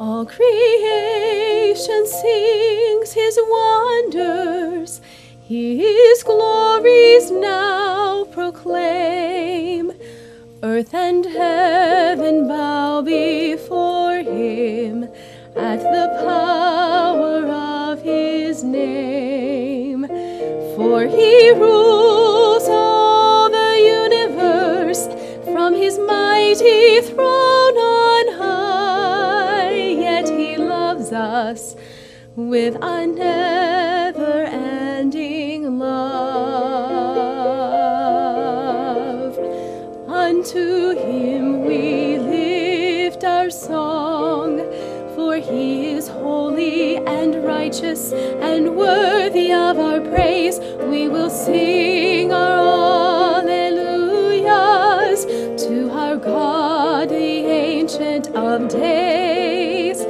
All creation sings his wonders, his glories now proclaim. Earth and heaven bow before him at the power of his name. For he rules all the universe from his mighty throne on high, yet he loves us with a never-ending love. Unto him we lift our song, for he is holy and righteous and worthy of our praise. We will sing our alleluias to our God, the Ancient of Days.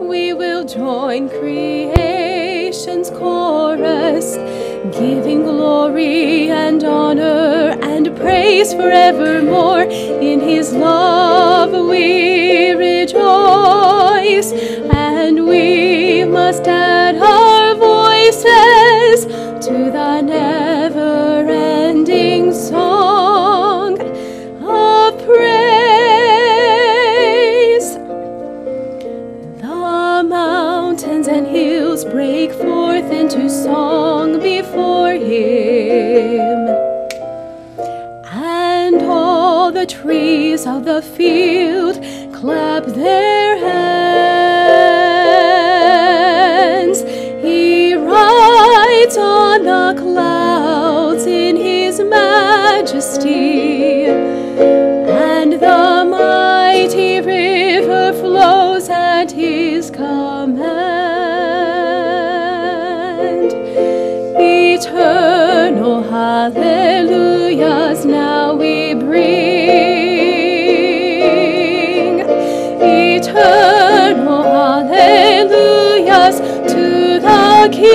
We will join creation's chorus, giving glory and honor and praise forevermore. In his love we rejoice, and we must add our voices to the never-ending song of praise. The mountains and hills break forth into song before him, and all the trees of the field clap their hands. He rides on the clouds in his majesty, and the mighty river flows at his command. Eternal hallelujahs now we bring, eternal hallelujahs to the King.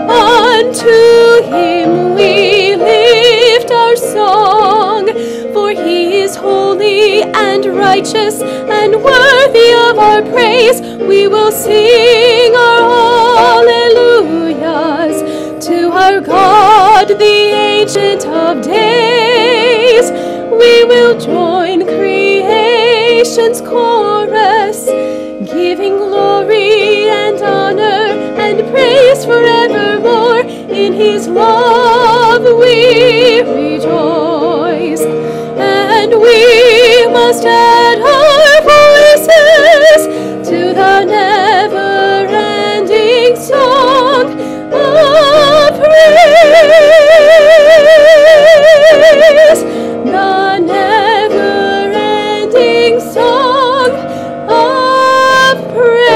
Unto him we lift our song, for he is holy and righteous and worthy of our praise. We will sing our alleluias to our God, the Ancient of Days. We will join creation's chorus, giving glory and honor and praise forevermore. In his love we rejoice, and we must add our voices to the never-ending song of praise. The never-ending song of praise.